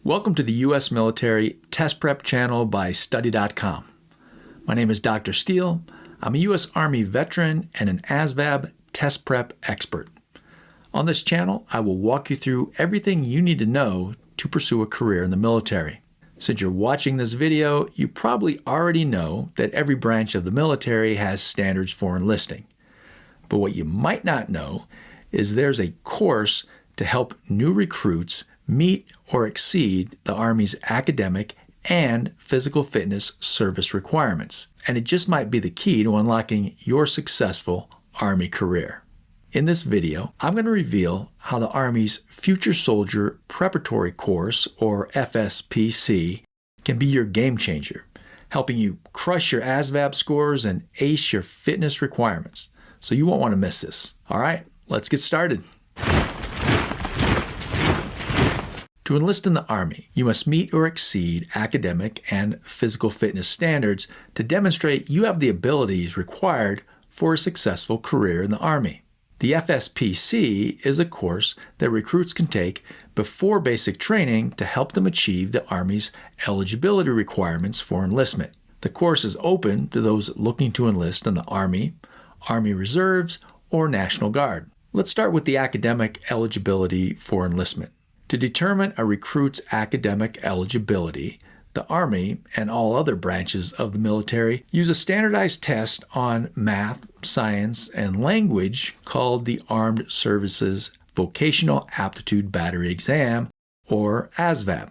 Welcome to the U.S. Military Test Prep channel by Study.com. My name is Dr. Steele. I'm a U.S. Army veteran and an ASVAB test prep expert. On this channel, I will walk you through everything you need to know to pursue a career in the military. Since you're watching this video, you probably already know that every branch of the military has standards for enlisting. But what you might not know is there's a course to help new recruits meet or exceed the Army's academic and physical fitness service requirements. And it just might be the key to unlocking your successful Army career. In this video, I'm going to reveal how the Army's Future Soldier Preparatory Course, or FSPC, can be your game changer, helping you crush your ASVAB scores and ace your fitness requirements. So you won't want to miss this. All right, let's get started. To enlist in the Army, you must meet or exceed academic and physical fitness standards to demonstrate you have the abilities required for a successful career in the Army. The FSPC is a course that recruits can take before basic training to help them achieve the Army's eligibility requirements for enlistment. The course is open to those looking to enlist in the Army, Army Reserves, or National Guard. Let's start with the academic eligibility for enlistment. To determine a recruit's academic eligibility, the Army and all other branches of the military use a standardized test on math, science, and language called the Armed Services Vocational Aptitude Battery Exam, or ASVAB.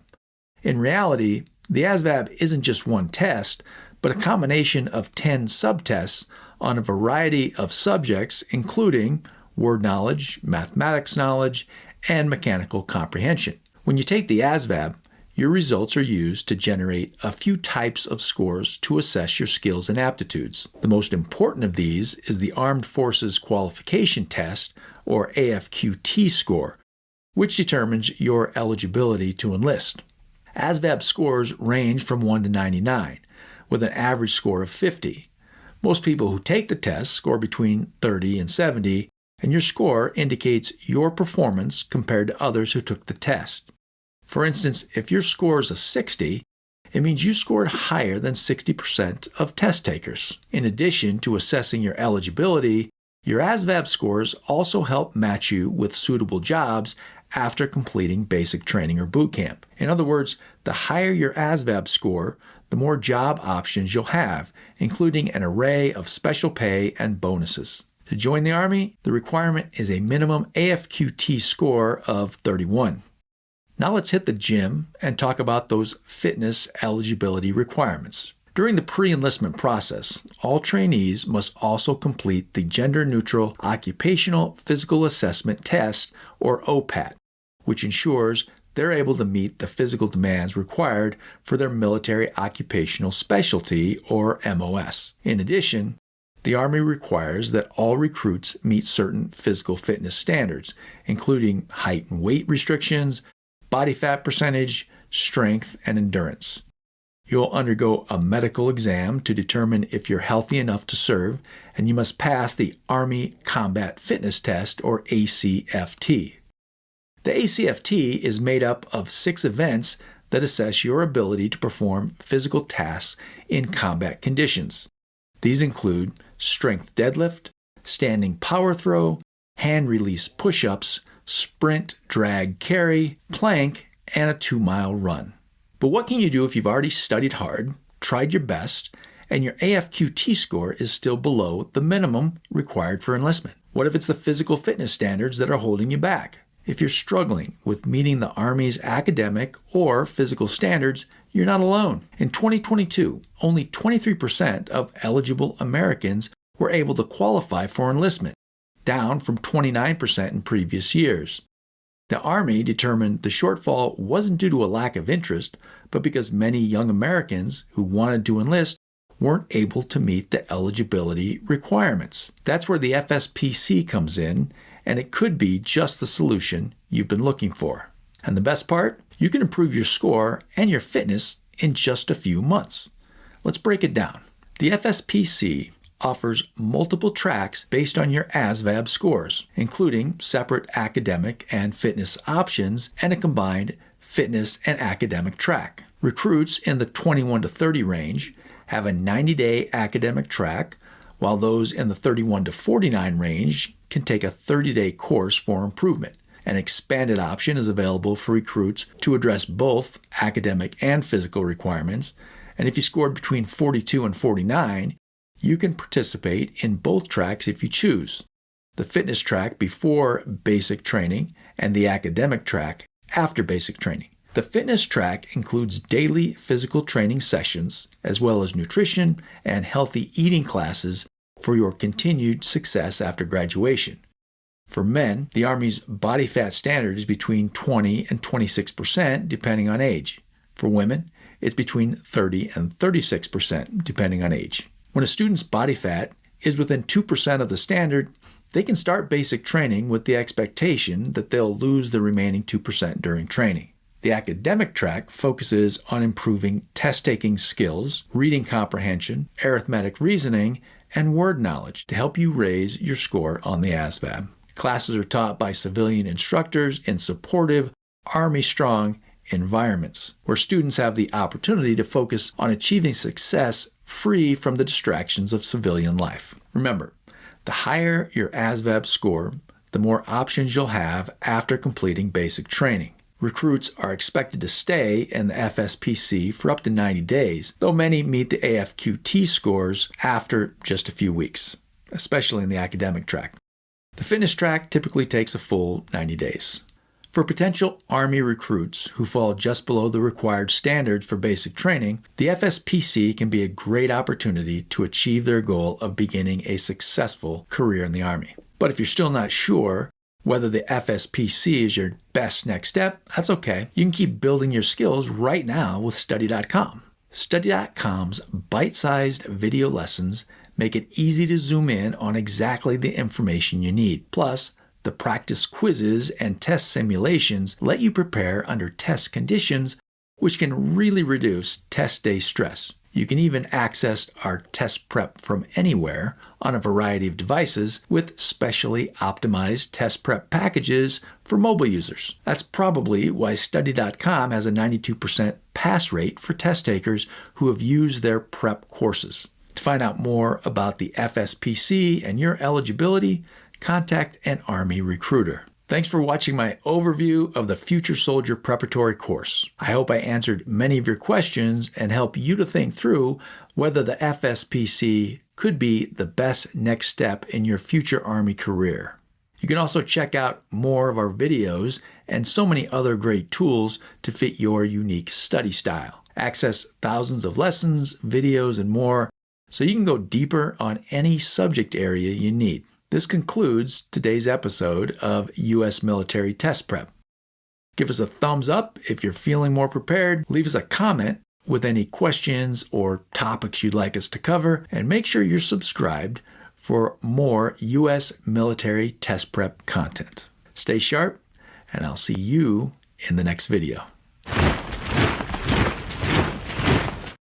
In reality, the ASVAB isn't just one test, but a combination of 10 subtests on a variety of subjects, including word knowledge, mathematics knowledge, and mechanical comprehension. When you take the ASVAB, your results are used to generate a few types of scores to assess your skills and aptitudes. The most important of these is the Armed Forces Qualification Test, or AFQT score, which determines your eligibility to enlist. ASVAB scores range from 1 to 99, with an average score of 50. Most people who take the test score between 30 and 70, and your score indicates your performance compared to others who took the test. For instance, if your score is a 60, it means you scored higher than 60% of test takers. In addition to assessing your eligibility, your ASVAB scores also help match you with suitable jobs after completing basic training or boot camp. In other words, the higher your ASVAB score, the more job options you'll have, including an array of special pay and bonuses. To join the Army, the requirement is a minimum AFQT score of 31. Now let's hit the gym and talk about those fitness eligibility requirements. During the pre-enlistment process, all trainees must also complete the Gender-Neutral Occupational Physical Assessment Test, or OPAT, which ensures they're able to meet the physical demands required for their military occupational specialty, or MOS. In addition, the Army requires that all recruits meet certain physical fitness standards, including height and weight restrictions, body fat percentage, strength, and endurance. You'll undergo a medical exam to determine if you're healthy enough to serve, and you must pass the Army Combat Fitness Test, or ACFT. The ACFT is made up of 6 events that assess your ability to perform physical tasks in combat conditions. These include strength deadlift, standing power throw, hand release push-ups, sprint, drag, carry, plank, and a 2-mile run. But what can you do if you've already studied hard, tried your best, and your AFQT score is still below the minimum required for enlistment? What if it's the physical fitness standards that are holding you back? If you're struggling with meeting the Army's academic or physical standards, you're not alone. In 2022, only 23% of eligible Americans were able to qualify for enlistment, down from 29% in previous years. The Army determined the shortfall wasn't due to a lack of interest, but because many young Americans who wanted to enlist weren't able to meet the eligibility requirements. That's where the FSPC comes in, and it could be just the solution you've been looking for. And the best part? You can improve your score and your fitness in just a few months. Let's break it down. The FSPC offers multiple tracks based on your ASVAB scores, including separate academic and fitness options and a combined fitness, and academic track. Recruits in the 21 to 30 range have a 90-day academic track, while those in the 31 to 49 range can take a 30-day course for improvement. An expanded option is available for recruits to address both academic and physical requirements, and if you scored between 42 and 49, you can participate in both tracks if you choose. The fitness track before basic training and the academic track after basic training. The fitness track includes daily physical training sessions, as well as nutrition and healthy eating classes for your continued success after graduation. For men, the Army's body fat standard is between 20 and 26%, depending on age. For women, it's between 30 and 36%, depending on age. When a student's body fat is within 2% of the standard, they can start basic training with the expectation that they'll lose the remaining 2% during training. The academic track focuses on improving test-taking skills, reading comprehension, arithmetic reasoning, and word knowledge to help you raise your score on the ASVAB. Classes are taught by civilian instructors in supportive, Army-strong environments, where students have the opportunity to focus on achieving success free from the distractions of civilian life. Remember, the higher your ASVAB score, the more options you'll have after completing basic training. Recruits are expected to stay in the FSPC for up to 90 days, though many meet the AFQT scores after just a few weeks, especially in the academic track. The fitness track typically takes a full 90 days. For potential Army recruits who fall just below the required standards for basic training, the FSPC can be a great opportunity to achieve their goal of beginning a successful career in the Army. But if you're still not sure whether the FSPC is your best next step, that's okay. You can keep building your skills right now with Study.com. Study.com's bite-sized video lessons make it easy to zoom in on exactly the information you need. Plus, the practice quizzes and test simulations let you prepare under test conditions, which can really reduce test day stress. You can even access our test prep from anywhere on a variety of devices with specially optimized test prep packages for mobile users. That's probably why Study.com has a 92% pass rate for test takers who have used their prep courses. To find out more about the FSPC and your eligibility, contact an Army recruiter. Thanks for watching my overview of the Future Soldier Preparatory Course. I hope I answered many of your questions and help you to think through whether the FSPC could be the best next step in your future Army career. You can also check out more of our videos and so many other great tools to fit your unique study style. Access thousands of lessons, videos, and more so you can go deeper on any subject area you need. This concludes today's episode of U.S. Military Test Prep. Give us a thumbs up if you're feeling more prepared. Leave us a comment with any questions or topics you'd like us to cover, and make sure you're subscribed for more U.S. Military Test Prep content. Stay sharp, and I'll see you in the next video.